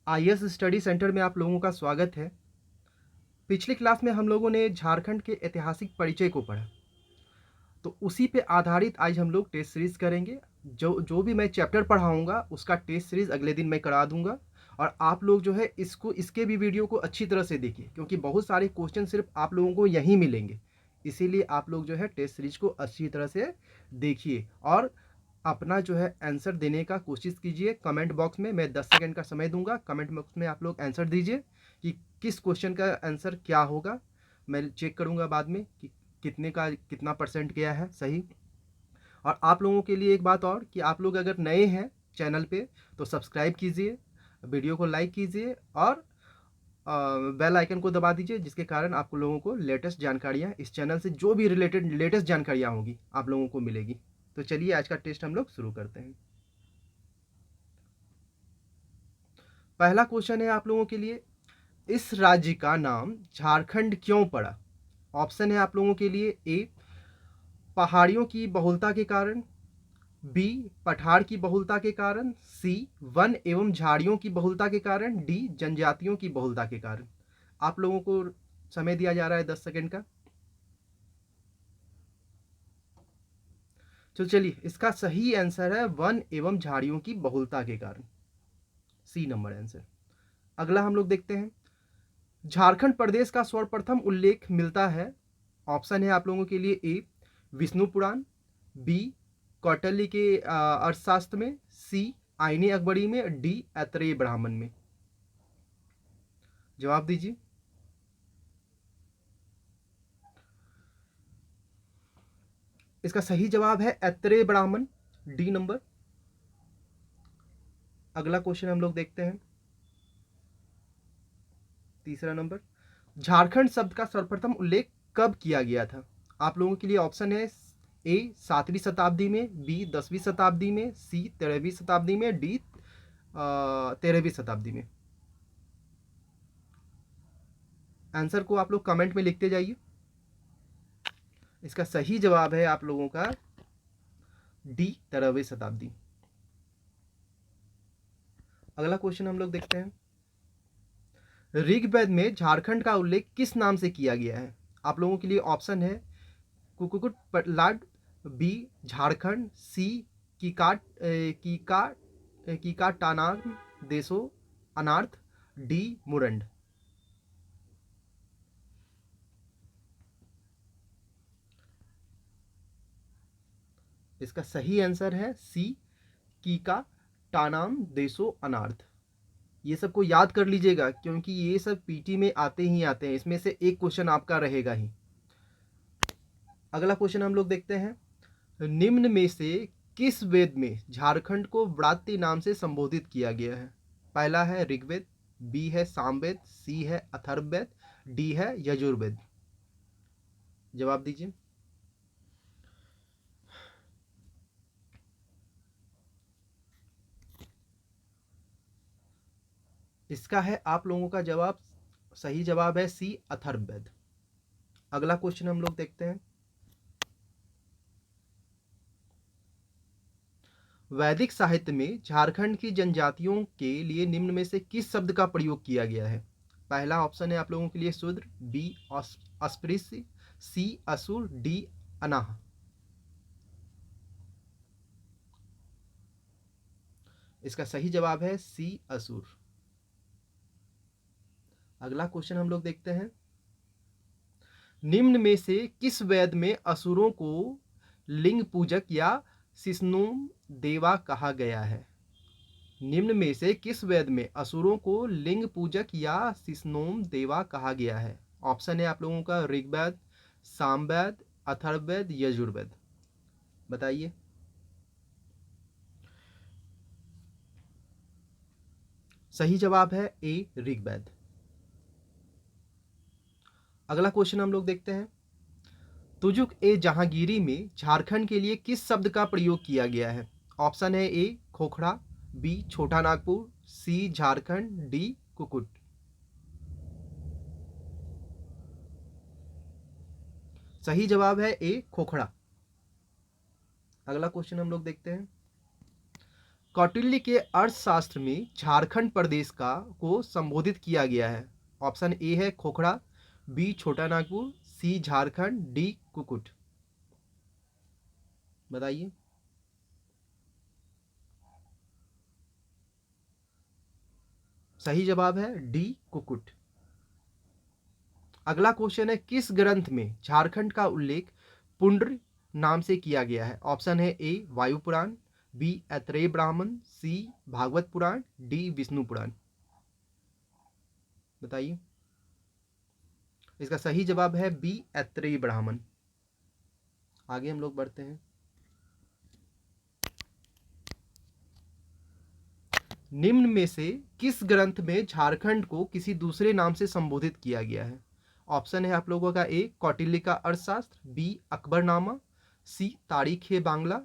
IAS study centre में आप लोगों का स्वागत है। पिछली क्लास में हम लोगों ने झारखंड के ऐतिहासिक परिचय को पढ़ा, तो उसी पे आधारित आज हम लोग टेस्ट सीरीज़ करेंगे। जो जो भी मैं चैप्टर पढ़ाऊँगा, उसका टेस्ट सीरीज़ अगले दिन मैं करा दूँगा और आप लोग जो है इसके भी वीडियो को अच्छी तरह से देखिए, क्योंकि बहुत सारे क्वेश्चन सिर्फ आप लोगों को यहीं मिलेंगे। इसीलिए आप लोग जो है टेस्ट सीरीज़ को अच्छी तरह से देखिए और अपना जो है आंसर देने का कोशिश कीजिए। कमेंट बॉक्स में मैं 10 सेकंड का समय दूंगा, कमेंट बॉक्स में आप लोग आंसर दीजिए कि किस क्वेश्चन का आंसर क्या होगा। मैं चेक करूंगा बाद में कि कितना परसेंट गया है सही। और आप लोगों के लिए एक बात और कि आप लोग अगर नए हैं चैनल पे तो सब्सक्राइब कीजिए, वीडियो को लाइक कीजिए और बेल आइकन को दबा दीजिए, जिसके कारण आप लोगों को लेटेस्ट जानकारियाँ इस चैनल से जो भी रिलेटेड लेटेस्ट जानकारियाँ होंगी आप लोगों को मिलेगी। तो चलिए आज का टेस्ट हम लोग शुरू करते हैं। पहला क्वेश्चन है आप लोगों के लिए, इस राज्य का नाम झारखंड क्यों पड़ा? ऑप्शन है आप लोगों के लिए, ए पहाड़ियों की बहुलता के कारण, बी पठार की बहुलता के कारण, सी वन एवं झाड़ियों की बहुलता के कारण, डी जनजातियों की बहुलता के कारण। आप लोगों को समय दिया जा रहा है 10 सेकंड का। तो चलिए, इसका सही आंसर है वन एवं झाड़ियों की बहुलता के कारण, सी नंबर आंसर। अगला हम लोग देखते हैं, झारखंड प्रदेश का सर्वप्रथम उल्लेख मिलता है। ऑप्शन है आप लोगों के लिए, ए विष्णु पुराण, बी कौटिल्य के अर्थशास्त्र में, सी आईने अकबरी में, डी ऐतरेय ब्राह्मण में। जवाब दीजिए। इसका सही जवाब है ऐतरेय ब्राह्मण, डी नंबर। अगला क्वेश्चन हम लोग देखते हैं, तीसरा नंबर, झारखंड शब्द का सर्वप्रथम उल्लेख कब किया गया था? आप लोगों के लिए ऑप्शन है, ए 7वीं शताब्दी में, बी 10वीं शताब्दी में, सी 13वीं शताब्दी में, डी 13वीं शताब्दी में। आंसर को आप लोग कमेंट में लिखते जाइए। इसका सही जवाब है आप लोगों का डी 13वीं शताब्दी। अगला क्वेश्चन हम लोग देखते हैं, ऋग्वेद में झारखंड का उल्लेख किस नाम से किया गया है? आप लोगों के लिए ऑप्शन है, कुकुकुट पटलाड, बी झारखंड, सी कीकाट कीका कीकाटानाम देशो अनार्थ, डी मुरंड। इसका सही आंसर है सी कीका टानाम देशो अनार्थ। ये सबको याद कर लीजिएगा, क्योंकि ये सब पीटी में आते ही आते हैं, इसमें से एक क्वेश्चन आपका रहेगा ही। अगला क्वेश्चन हम लोग देखते हैं, निम्न में से किस वेद में झारखंड को व्रात्य नाम से संबोधित किया गया है? पहला है ऋग्वेद, बी है सामवेद, सी है अथर्ववेद, डी है यजुर्वेद। जवाब दीजिए। इसका है आप लोगों का जवाब, सही जवाब है सी अथर्ववेद। अगला क्वेश्चन हम लोग देखते हैं, वैदिक साहित्य में झारखंड की जनजातियों के लिए निम्न में से किस शब्द का प्रयोग किया गया है? पहला ऑप्शन है आप लोगों के लिए शूद्र, बी अस्पृश्य, सी असुर, डी अनाह। इसका सही जवाब है सी असुर। अगला क्वेश्चन हम लोग देखते हैं, निम्न में से किस वेद में असुरों को लिंग पूजक या शिष्णुम देवा कहा गया है? निम्न में से किस वेद में असुरों को लिंग पूजक या शिष्णोम देवा कहा गया है? ऑप्शन है आप लोगों का ऋग्वेद, सामवेद, अथर्ववेद, यजुर्वेद। बताइए। सही जवाब है ए ऋग्वेद। अगला क्वेश्चन हम लोग देखते हैं, तुजुक ए जहांगीरी में झारखंड के लिए किस शब्द का प्रयोग किया गया है? ऑप्शन है, ए खोखड़ा, बी छोटा नागपुर, सी झारखंड, डी कुकुट। सही जवाब है ए खोखड़ा। अगला क्वेश्चन हम लोग देखते हैं, कौटिल्य के अर्थशास्त्र में झारखंड प्रदेश का को संबोधित किया गया है। ऑप्शन ए है खोखड़ा, बी छोटा नागपुर, सी झारखंड, डी कुकुट। बताइए। सही जवाब है डी कुकुट। अगला क्वेश्चन है, किस ग्रंथ में झारखंड का उल्लेख पुंड्र नाम से किया गया है? ऑप्शन है ए वायु पुराण, बी ऐतरेय ब्राह्मण, सी भागवत पुराण, डी विष्णु पुराण। बताइए। इसका सही जवाब है बी ऐतरेय ब्राह्मण। आगे हम लोग बढ़ते हैं। निम्न में से किस ग्रंथ में झारखंड को किसी दूसरे नाम से संबोधित किया गया है? ऑप्शन है आप लोगों का ए कौटिल्य का अर्थशास्त्र, बी अकबरनामा, सी तारीख ए बांग्ला,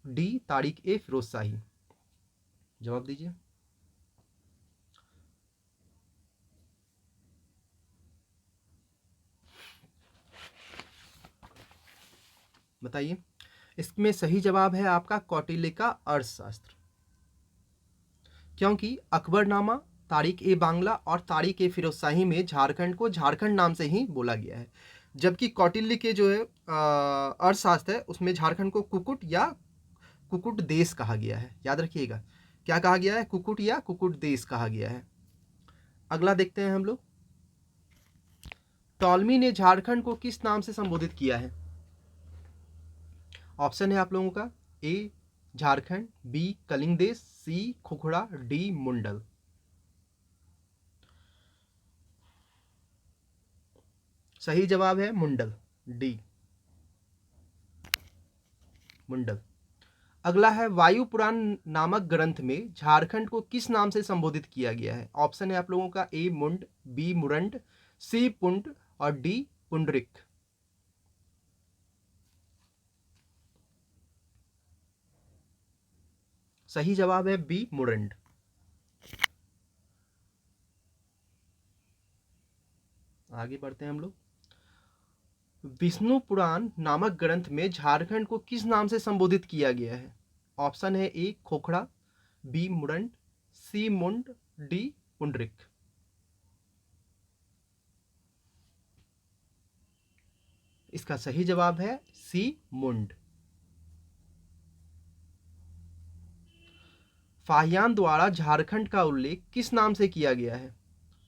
डी तारीख ए फिरोज शाही। जवाब दीजिए। बताइए। इसमें सही जवाब है आपका कौटिल्य का अर्थशास्त्र, क्योंकि अकबरनामा, तारीख ए बांग्ला और तारीख ए फिरोज शाही में झारखंड को झारखंड नाम से ही बोला गया है, जबकि कौटिल्य के जो है अर्थशास्त्र है उसमें झारखंड को कुकुट या कुकुट देश कहा गया है। याद रखिएगा, क्या कहा गया है? कुकुट या कुकुट देश कहा गया है। अगला देखते हैं हम लोग। टॉलमी ने झारखंड को किस नाम से संबोधित किया है? ऑप्शन है आप लोगों का ए झारखंड, बी कलिंग देश, सी खुखड़ा, डी मुंडल। सही जवाब है मुंडल, डी मुंडल। अगला है, वायु पुराण नामक ग्रंथ में झारखंड को किस नाम से संबोधित किया गया है? ऑप्शन है आप लोगों का ए मुंड, बी मुरंड, सी पुंड और डी पुंडरिक। सही जवाब है बी मुरंड। आगे बढ़ते हैं हम लोग। विष्णु पुराण नामक ग्रंथ में झारखंड को किस नाम से संबोधित किया गया है? ऑप्शन है ए खोखड़ा, बी मुरंड, सी मुंड, डी पुंडरिक। इसका सही जवाब है सी मुंड। फाहियान द्वारा झारखंड का उल्लेख किस नाम से किया गया है?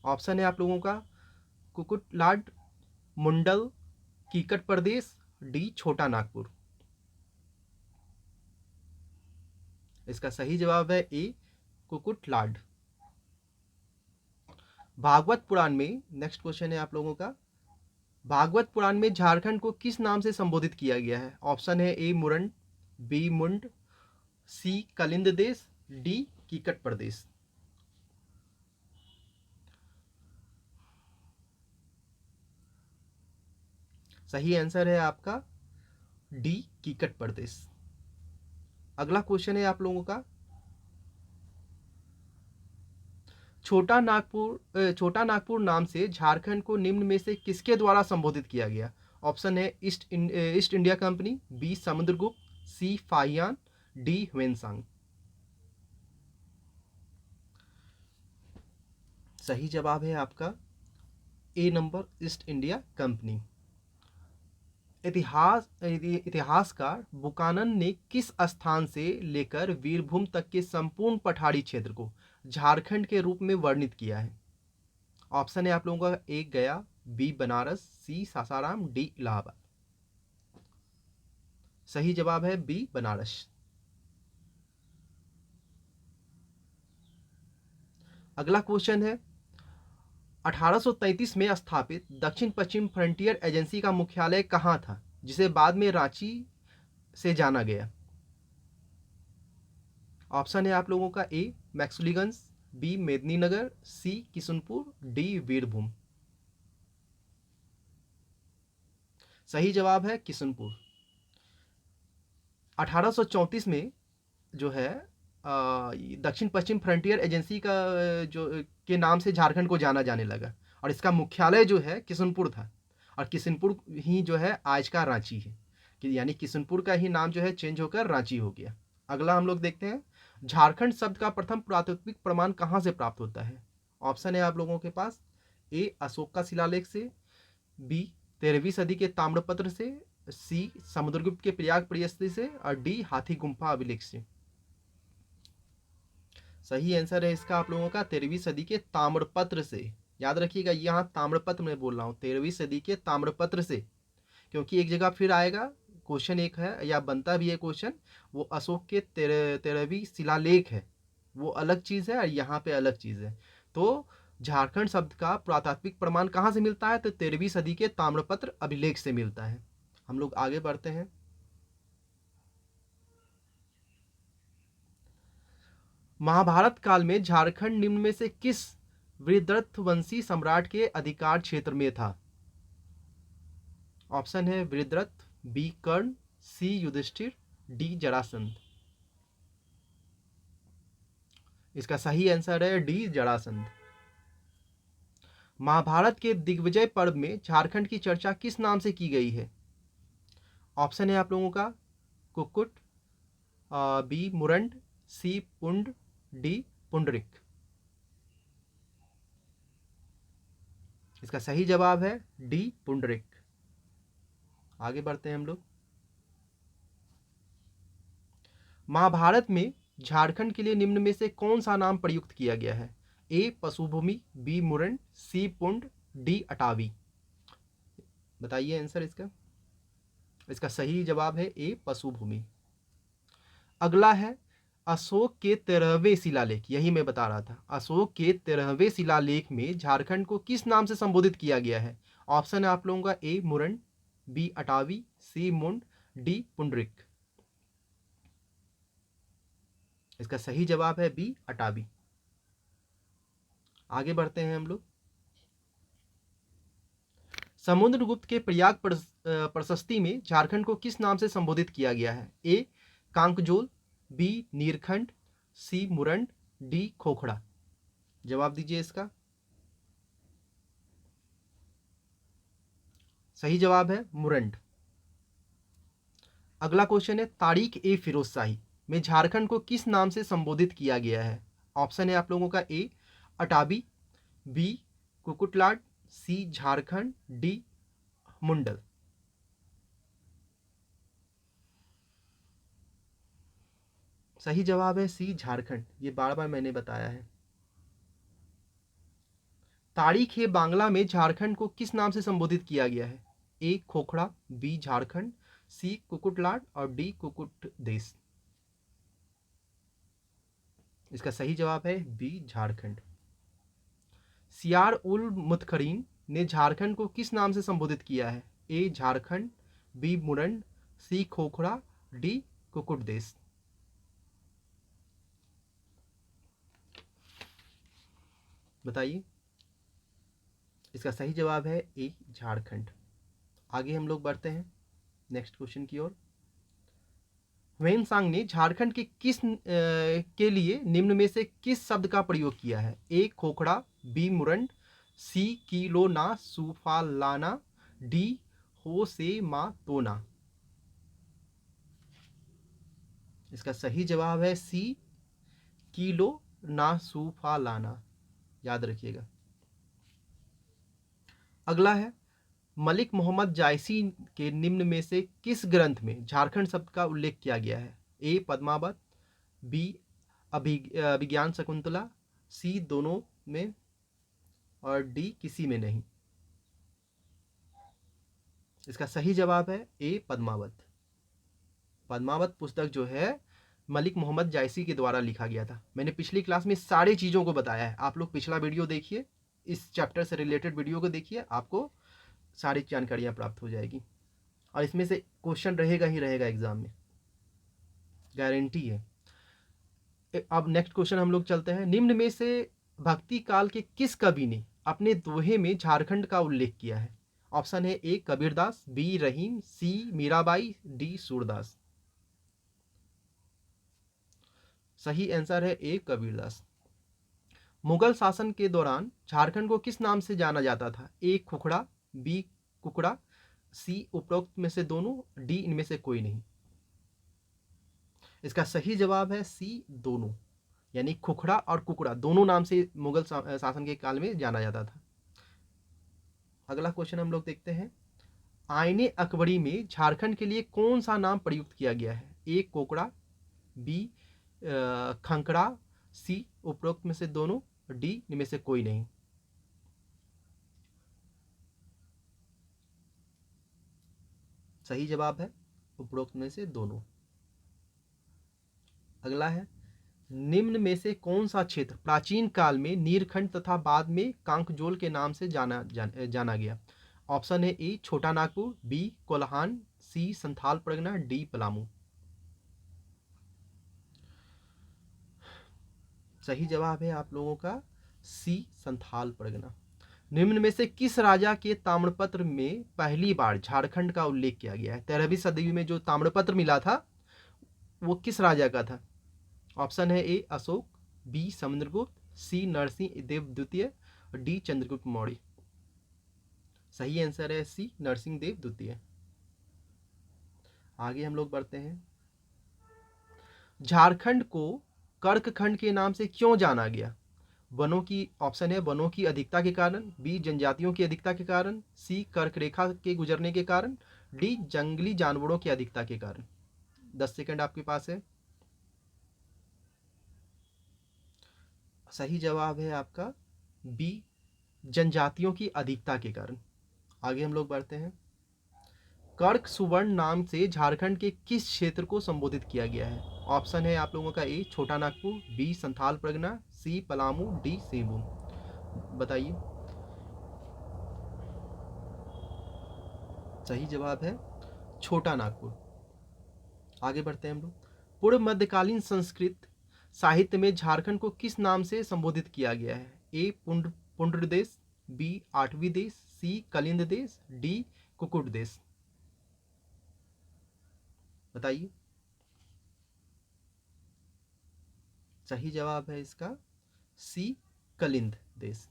ऑप्शन है आप लोगों का कुकुटलाड, मुंडल, कीकट प्रदेश, डी छोटा नागपुर। इसका सही जवाब है ए कुकुटलाड। भागवत पुराण में, नेक्स्ट क्वेश्चन है आप लोगों का, भागवत पुराण में झारखंड को किस नाम से संबोधित किया गया है? ऑप्शन है ए मुरंड, बी मुंड, सी कलिंद देश, डी कीकट प्रदेश। सही आंसर है आपका डी कीकट प्रदेश। अगला क्वेश्चन है आप लोगों का, छोटा नागपुर नाम से झारखंड को निम्न में से किसके द्वारा संबोधित किया गया? ऑप्शन है East India Company, B Samudragupta, C Fahien, D Hiuen Tsang. सही जवाब है आपका A number, East India Company. इतिहासकार बुकानन ने किस स्थान से लेकर वीरभूम तक के संपूर्ण पठारी क्षेत्र को झारखंड के रूप में वर्णित किया है? ऑप्शन है आप लोगों का ए गया, बी बनारस, सी सासाराम, डी इलाहाबाद। सही जवाब है बी बनारस। अगला क्वेश्चन है, 1833 में स्थापित दक्षिण पश्चिम फ्रंटियर एजेंसी का मुख्यालय कहाँ था, जिसे बाद में रांची से जाना गया? ऑप्शन है आप लोगों का ए मैक्सुलीगंज, बी मेदिनीनगर, सी किशनपुर, डी वीरभूम। सही जवाब है किशनपुर। 1834 में जो है दक्षिण पश्चिम फ्रंटियर एजेंसी का जो के नाम से झारखंड को जाना जाने लगा, और इसका मुख्यालय जो है किशनपुर था, और किशनपुर ही जो है आज का रांची है, कि यानी किशनपुर का ही नाम जो है चेंज होकर रांची हो गया। अगला हम लोग देखते हैं, झारखंड शब्द का प्रथम पुरातात्विक प्रमाण कहाँ से प्राप्त होता है? ऑप्शन है आप लोगों के पास, ए अशोक का शिलालेख से, बी 13वीं सदी के ताम्रपत्र से, सी समुद्रगुप्त के प्रयाग प्रयस्ती से और डी हाथी गुम्फा अभिलेख से। सही आंसर है इसका आप लोगों का 13वीं सदी के ताम्रपत्र से। याद रखिएगा, यहाँ ताम्रपत्र में बोल रहा हूँ, 13वीं सदी के ताम्रपत्र से, क्योंकि एक जगह फिर आएगा क्वेश्चन, एक है या बनता भी है क्वेश्चन, वो अशोक के 13वीं शिलालेख है, वो अलग चीज़ है और यहाँ पे अलग चीज़ है। तो झारखंड शब्द का पुरातात्विक प्रमाण कहाँ से मिलता है? तो 13वीं सदी के ताम्रपत्र अभिलेख से मिलता है। हम लोग आगे बढ़ते हैं। महाभारत काल में झारखंड निम्न में से किस वृद्धरथवंशी सम्राट के अधिकार क्षेत्र में था? ऑप्शन है वृद्धरथ, बी कर्ण, सी युधिष्ठिर, डी जरासंध। इसका सही आंसर है डी जरासंध। महाभारत के दिग्विजय पर्व में झारखंड की चर्चा किस नाम से की गई है? ऑप्शन है आप लोगों का कुक्कुट, बी मुरंड, सी पुंड, डी पुंडरिक। इसका सही जवाब है डी पुंडरिक। आगे बढ़ते हैं हम लोग। महाभारत में झारखंड के लिए निम्न में से कौन सा नाम प्रयुक्त किया गया है? ए पशुभूमि, बी मुरंड, सी पुंड, डी अटावी। बताइए आंसर इसका। इसका सही जवाब है ए पशुभूमि। अगला है अशोक के 13वें शिलालेख, यही मैं बता रहा था, अशोक के 13वें शिलालेख में झारखंड को किस नाम से संबोधित किया गया है? ऑप्शन है आप लोगों का ए मुरंड, बी अटावी, सी मुंड, डी पुंडरिक। इसका सही जवाब है बी अटावी। आगे बढ़ते हैं हम लोग। समुद्रगुप्त के प्रयाग प्रशस्ति में झारखंड को किस नाम से संबोधित किया गया है? ए कांकजोल, बी नीरखंड, सी मुरंड, डी खोखड़ा। जवाब दीजिए इसका। सही जवाब है मुरंड। अगला क्वेश्चन है तारीख ए फिरोज शाही में झारखंड को किस नाम से संबोधित किया गया है? ऑप्शन है आप लोगों का ए अटाबी, बी कुकुटलाट, सी झारखंड, डी मुंडल। सही जवाब है सी झारखंड। ये बार बार मैंने बताया है। तारीख ए बांग्ला में झारखंड को किस नाम से संबोधित किया गया है? ए खोखड़ा, बी झारखंड, सी कुकुटलाट और डी कुकुट देश। इसका सही जवाब है बी झारखंड। सियार उल मुतखरीन ने झारखंड को किस नाम से संबोधित किया है? ए झारखंड, बी मुरंड, सी खोखड़ा, डी कुकुट देश। बताइए। इसका सही जवाब है ए झारखंड। आगे हम लोग बढ़ते हैं नेक्स्ट क्वेश्चन की ओर। ह्वेनसांग ने झारखंड के लिए निम्न में से किस शब्द का प्रयोग किया है? ए खोखड़ा, बी मुरंड, सी कीलो ना सूफालाना, डी हो से मा तोना। इसका सही जवाब है सी कीलो ना सूफालाना। याद रखिएगा। अगला है मलिक मोहम्मद जायसी के निम्न में से किस ग्रंथ में झारखंड शब्द का उल्लेख किया गया है? ए पद्मावत, बी अभिज्ञान शकुंतला, सी दोनों में और डी किसी में नहीं। इसका सही जवाब है ए पद्मावत। पद्मावत पुस्तक जो है मलिक मोहम्मद जायसी के द्वारा लिखा गया था। मैंने पिछली क्लास में सारी चीज़ों को बताया है, आप लोग पिछला वीडियो देखिए, इस चैप्टर से रिलेटेड वीडियो को देखिए, आपको सारी जानकारियाँ प्राप्त हो जाएगी और इसमें से क्वेश्चन रहेगा ही रहेगा एग्जाम में, गारंटी है। अब नेक्स्ट क्वेश्चन हम लोग चलते हैं। निम्न में से भक्ति काल के किस कवि ने अपने दोहे में झारखंड का उल्लेख किया है? ऑप्शन है ए कबीरदास, बी रहीम, सी मीराबाई, डी सूरदास। सही आंसर है ए कबीरदास। मुगल शासन के दौरान झारखंड को किस नाम से जाना जाता था? ए खुखड़ा, बी कुकड़ा, सी उपरोक्त में से दोनों, डी इनमें से कोई नहीं। इसका सही जवाब है सी, दोनों। यानी खुखड़ा और कुकड़ा दोनों नाम से मुगल शासन के काल में जाना जाता था। अगला क्वेश्चन हम लोग देखते हैं, आईने अकबरी में झारखंड के लिए कौन सा नाम प्रयुक्त किया गया है? ए कोकड़ा, बी खंकड़ा, सी उपरोक्त में से दोनों, डी इनमें से कोई नहीं। सही जवाब है उपरोक्त में से दोनों। अगला है, निम्न में से कौन सा क्षेत्र प्राचीन काल में नीरखंड तथा बाद में कांकजोल के नाम से जाना गया? ऑप्शन है ए छोटा नागपुर, बी कोल्हान, सी संथाल परगना, डी पलामू। सही जवाब है आप लोगों का सी संथाल परगना। निम्न में से किस राजा के ताम्रपत्र में पहली बार झारखंड का उल्लेख किया गया है? 13वीं सदी में जो ताम्रपत्र मिला था वो किस राजा का था? ऑप्शन है ए अशोक, बी समुद्रगुप्त, सी नरसिंह देव द्वितीय, डी चंद्रगुप्त मौर्य। सही आंसर है सी नरसिंह देव द्वितीय। आगे हम लोग बढ़ते हैं, झारखंड को कर्कखंड के नाम से क्यों जाना गया? वनों की, ऑप्शन है वनों की अधिकता के कारण, बी जनजातियों की अधिकता के कारण, सी कर्क रेखा के गुजरने के कारण, डी जंगली जानवरों की अधिकता के कारण। 10 सेकंड आपके पास है। सही जवाब है आपका बी जनजातियों की अधिकता के कारण। आगे हम लोग बढ़ते हैं, कर्क सुवर्ण नाम से झारखंड के किस क्षेत्र को संबोधित किया गया है? ऑप्शन है आप लोगों का ए छोटा नागपुर, बी संथाल परगना, सी पलामू, डी सिंहभूम। बताइए। सही जवाब है छोटा नागपुर। आगे बढ़ते हैं हम लोग, पूर्व मध्यकालीन संस्कृत साहित्य में झारखंड को किस नाम से संबोधित किया गया है? ए पुंड्र देश, बी आठवीं देश, सी कलिंद देश, डी कुकुट देश। बताइए। सही जवाब है इसका सी कलिंद देश।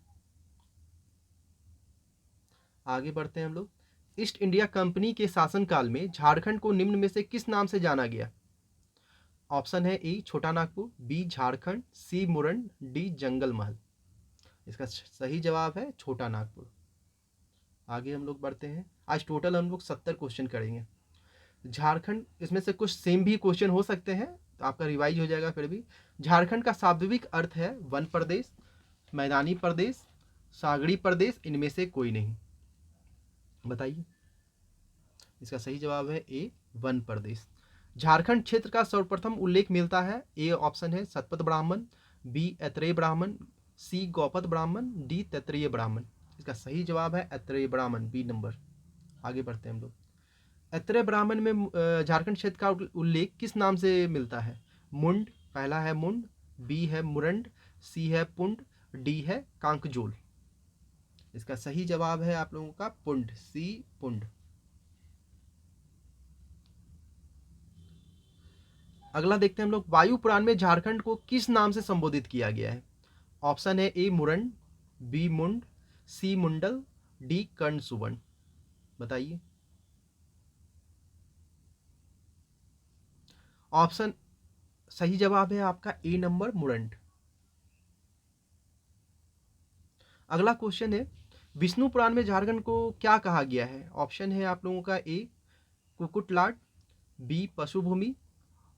आगे बढ़ते हैं हम लोग, ईस्ट इंडिया कंपनी के शासनकाल में झारखंड को निम्न में से किस नाम से जाना गया? ऑप्शन है ए छोटा नागपुर, बी झारखंड, सी मुरंड, डी जंगल महल। इसका सही जवाब है छोटा नागपुर। आगे हम लोग बढ़ते हैं, आज टोटल हम लोग 70 क्वेश्चन करेंगे। झारखंड, इसमें से कुछ सेम भी क्वेश्चन हो सकते हैं तो आपका रिवाइज हो जाएगा। फिर भी झारखंड का शाब्दिक अर्थ है वन प्रदेश, मैदानी प्रदेश, सागरी प्रदेश, इनमें से कोई नहीं। बताइए। इसका सही जवाब है ए वन प्रदेश। झारखंड क्षेत्र का सर्वप्रथम उल्लेख मिलता है, ए ऑप्शन है सतपथ ब्राह्मण, बी ऐत्रेय ब्राह्मण, सी गौपद ब्राह्मण, डी तैत्रीय ब्राह्मण। इसका सही जवाब है ऐत्रेय ब्राह्मण, बी नंबर। आगे बढ़ते हैं हम लोग, ऐत्रेय ब्राह्मण में झारखंड क्षेत्र का उल्लेख किस नाम से मिलता है? मुंड, पहला है मुंड, बी है मुरंड, सी है पुंड, डी है कांकजोल। इसका सही जवाब है आप लोगों का पुंड, सी पुंड। अगला देखते हैं हम लोग, वायु पुराण में झारखंड को किस नाम से संबोधित किया गया है? ऑप्शन है ए मुरंड, बी मुंड, सी मुंडल, डी कर्ण सुवर्ण। बताइए। ऑप्शन, सही जवाब है आपका ए नंबर मुरंड। अगला क्वेश्चन है, विष्णु पुराण में झारखंड को क्या कहा गया है? ऑप्शन है आप लोगों का ए कुकुटलाट, बी पशुभूमि,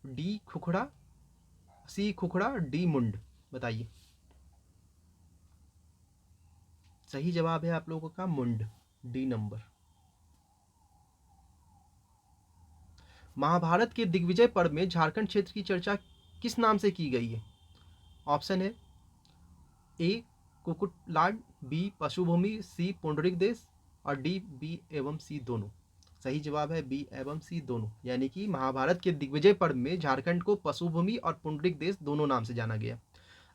डी खुखड़ा, सी खुखड़ा, डी मुंड। बताइए। सही जवाब है आप लोगों का मुंड, डी नंबर। महाभारत के दिग्विजय पर्व में झारखंड क्षेत्र की चर्चा किस नाम से की गई है? ऑप्शन है ए कुकुटलाट, बी पशुभूमि, सी पुंडरिक देश, और डी बी एवं सी दोनों। सही जवाब है बी एवं सी दोनों, यानी कि महाभारत के दिग्विजय पर्व में झारखंड को पशुभूमि और पुंडरिक देश दोनों नाम से जाना गया।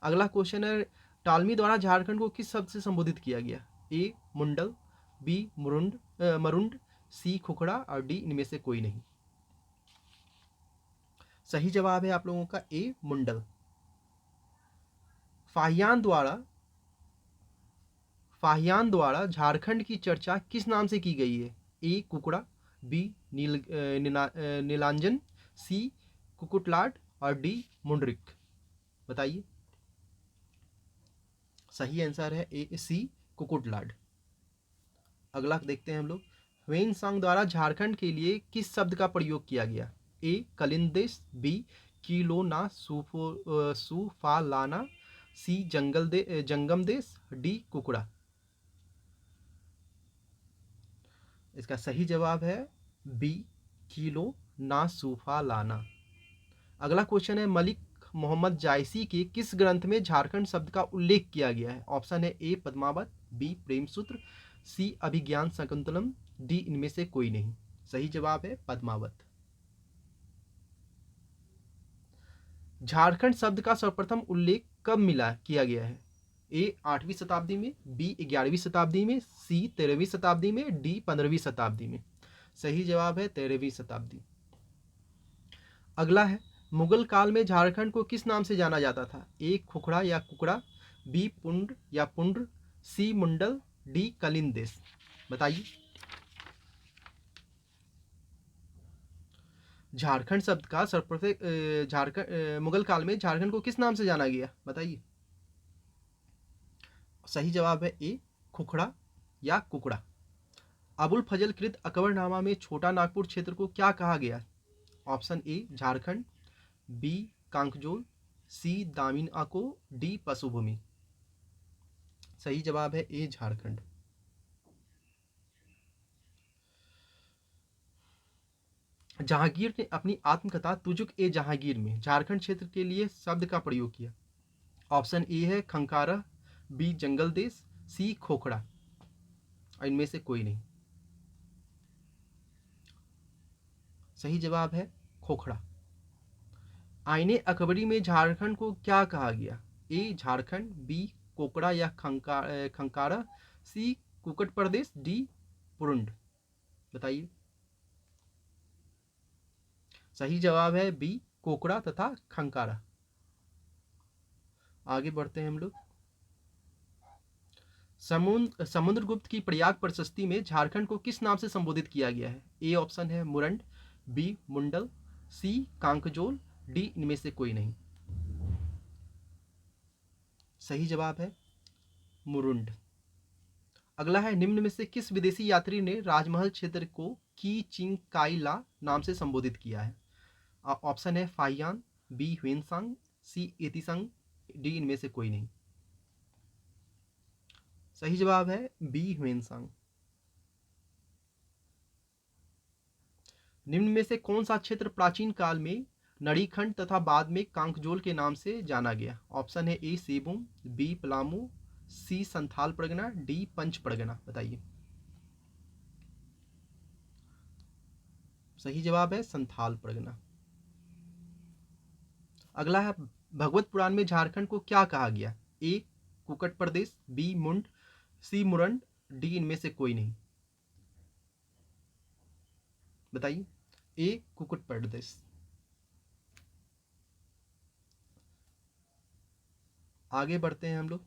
अगला क्वेश्चन है, टालमी द्वारा झारखंड को किस शब्द से संबोधित किया गया? ए मुंडल, बी मरुंड, सी खुखड़ा, और डी इनमें से कोई नहीं। सही जवाब है आप लोगों का ए मुंडल। फाहियान द्वारा झारखंड की चर्चा किस नाम से की गई है? ए कुकड़ा, बी नीलांजन, सी कुकुटलाट, और डी मुंडरिक। बताइए। सही आंसर है ए सी कुकुटलाड। अगला देखते हैं हम लोग। ह्वेनसांग द्वारा झारखंड के लिए किस शब्द का प्रयोग किया गया? ए कलिंदेश, बी किलोना सूफालाना, सी जंगम देश, डी कुकड़ा। इसका सही जवाब है बी किलो ना सूफालाना। अगला क्वेश्चन है, मलिक मोहम्मद जायसी के किस ग्रंथ में झारखंड शब्द का उल्लेख किया गया है? ऑप्शन है ए पद्मावत, बी प्रेम सूत्र, सी अभिज्ञान शकुंतलम, डी इनमें से कोई नहीं। सही जवाब है पद्मावत। झारखंड शब्द का सर्वप्रथम उल्लेख कब मिला किया गया है? ए 8वीं शताब्दी में, बी 11वीं शताब्दी में, सी 13वीं शताब्दी में, डी 15वीं शताब्दी में। सही जवाब है 13वीं शताब्दी। अगला है, मुगल काल में झारखंड को किस नाम से जाना जाता था? ए खुखड़ा या कुकड़ा, बी पुंड या पुंड्र, सी मुंडल, डी कलिंद देश। बताइए। झारखंड शब्द का सर्वप्रथम झारखंड मुगल काल में झारखंड को किस नाम से जाना गया? बताइए। सही जवाब है ए खुखड़ा या कुकड़ा। अबुल फजल कृत अकबरनामा में छोटा नागपुर क्षेत्र को क्या कहा गया? ऑप्शन ए झारखंड, बी कांकजोल, सी दामिन आको, डी पशुभूमि। सही जवाब है ए झारखंड। जहांगीर ने अपनी आत्मकथा तुजुक ए जहांगीर में झारखंड क्षेत्र के लिए शब्द का प्रयोग किया। ऑप्शन ए है खंकारा, बी जंगल देश, सी खोखड़ा, इनमें से कोई नहीं। सही जवाब है खोखड़ा। आईने अकबरी में झारखंड को क्या कहा गया? ए झारखंड, बी कोकड़ा या खंकारा, सी कुकट प्रदेश, डी पुरुंड। बताइए। सही जवाब है बी कोकड़ा तथा खंकारा। आगे बढ़ते हैं हम लोग। समुद्रगुप्त की प्रयाग प्रशस्ति में झारखंड को किस नाम से संबोधित किया गया है? ए ऑप्शन है मुरंड, बी मुंडल, सी कांकजोल, डी इनमें से कोई नहीं। सही जवाब है मुरुंड। अगला है, निम्न में से किस विदेशी यात्री ने राजमहल क्षेत्र को की चिंग काई ला नाम से संबोधित किया है? ऑप्शन है फाइयान, बी ह्वेनसांग, सी एतिसंग, डी इनमें से कोई नहीं। सही जवाब है बी ह्वेनसांग। निम्न में से कौन सा क्षेत्र प्राचीन काल में नड़ीखंड तथा बाद में कांकजोल के नाम से जाना गया? ऑप्शन है ए सेबुम, बी पलामू, सी संथाल परगना, डी पंच परगना। बताइए। सही जवाब है संथाल परगना। अगला है, भगवत पुराण में झारखंड को क्या कहा गया? ए कुकट प्रदेश, बी मुंड, सी मुरंड, डी इनमें से कोई नहीं। बताइए। ए कुकुट प्रदेश। आगे बढ़ते हैं हम लोग।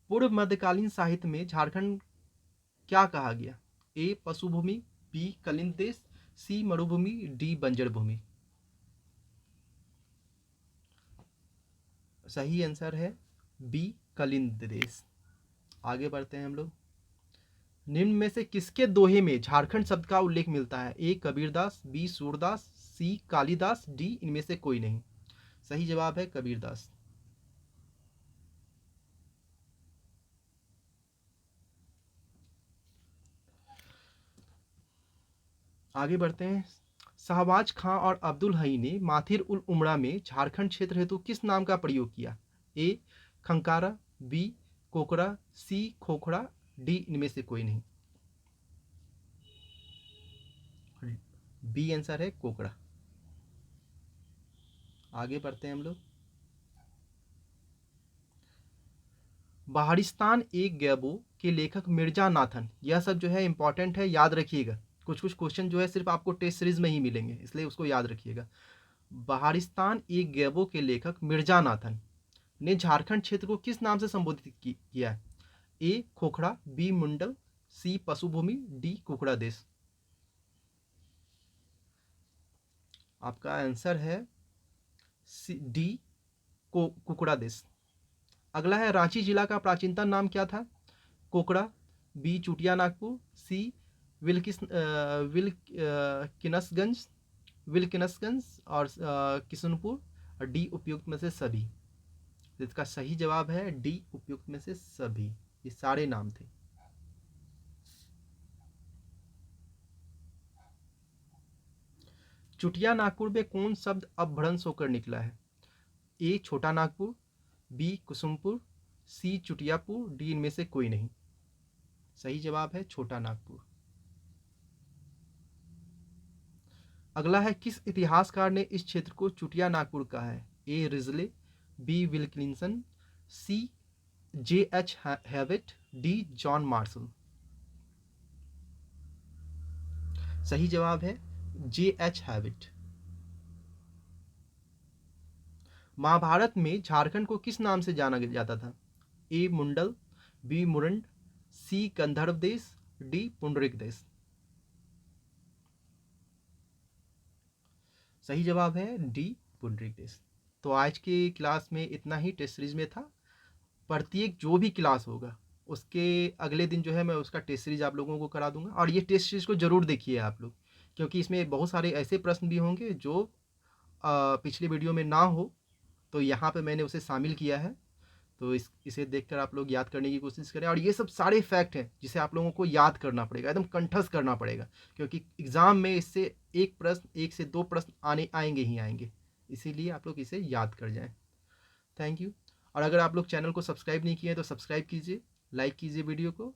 पूर्व मध्यकालीन साहित्य में झारखंड क्या कहा गया? ए पशुभूमि, बी कलिंद देश, सी मरुभूमि, डी बंजर भूमि। सही आंसर है बी कलिंद देश। आगे बढ़ते हैं हम लोग। निम्न में से किसके दोहे में झारखंड शब्द का उल्लेख मिलता है? ए कबीरदास, बी सूरदास, सी कालिदास, डी इनमें से कोई नहीं। सही जवाब है कबीरदास। आगे बढ़ते हैं। शहबाज खां और अब्दुल हई ने माथिर उल उमरा में झारखंड क्षेत्र हेतु किस नाम का प्रयोग किया? ए खंकारा, बी कोकरा, सी खोखड़ा, डी इनमें से कोई नहीं। बी आंसर है कोकड़ा। आगे बढ़ते हैं हम लोग। बहारिस्तान एक गैबो के लेखक मिर्जा नाथन, यह सब जो है इंपॉर्टेंट है, याद रखिएगा। कुछ कुछ क्वेश्चन जो है सिर्फ आपको टेस्ट सीरीज में ही मिलेंगे, इसलिए उसको याद रखिएगा। बहारिस्तान एक गैबो के लेखक मिर्जा नाथन ने झारखंड क्षेत्र को किस नाम से संबोधित किया है? ए खोखड़ा, बी मुंडल, सी पशुभूमि, डी कुकड़ा देश। आपका आंसर है डी, कुकड़ा देश। अगला है, रांची जिला का प्राचीनतम नाम क्या था? कोकड़ा, बी चुटिया नागपुर, सी विल्किनसगंज विल्किनसगंज और किशनपुर, और डी उपयुक्त में से सभी। तो इसका सही जवाब है डी, उपयुक्त में से सभी। ये सारे नाम थे। चुटिया नागपुर में कौन शब्द अपभ्रंश होकर निकला है? ए छोटा नागपुर, बी कुसुमपुर, सी चुटियापुर, डी इनमें से कोई नहीं। सही जवाब है छोटा नागपुर। अगला है, किस इतिहासकार ने इस क्षेत्र को चुटिया नागपुर कहा है? A Risley, B Wilkinson, C J H. Hewitt, D John Marshall. सही जवाब है जे.एच. हैविट। महाभारत में झारखंड को किस नाम से जाना जाता था? ए मुंडल, बी मुरंड, सी गंधर्व देश, डी पुंडरिक देश। सही जवाब है डी पुंडरिक देश। तो आज की क्लास में इतना ही टेस्ट सीरीज में था। प्रत्येक जो भी क्लास होगा उसके अगले दिन जो है मैं उसका टेस्ट सीरीज आप लोगों को करा दूंगा, और ये टेस्ट सीरीज को ज़रूर देखिए आप लोग, क्योंकि इसमें बहुत सारे ऐसे प्रश्न भी होंगे जो पिछले वीडियो में ना हो, तो यहाँ पे मैंने उसे शामिल किया है। तो इसे देखकर आप लोग याद करने की कोशिश करें, और ये सब सारे फैक्ट हैं जिसे आप लोगों को याद करना पड़ेगा, एकदम कंठस्थ करना पड़ेगा, क्योंकि एग्ज़ाम में इससे एक प्रश्न, एक से दो प्रश्न आएंगे ही आएंगे। इसीलिए आप लोग इसे याद कर जाएं। Thank you. और अगर आप लोग चैनल को सब्सक्राइब नहीं किए हैं तो सब्सक्राइब कीजिए, लाइक कीजिए वीडियो को,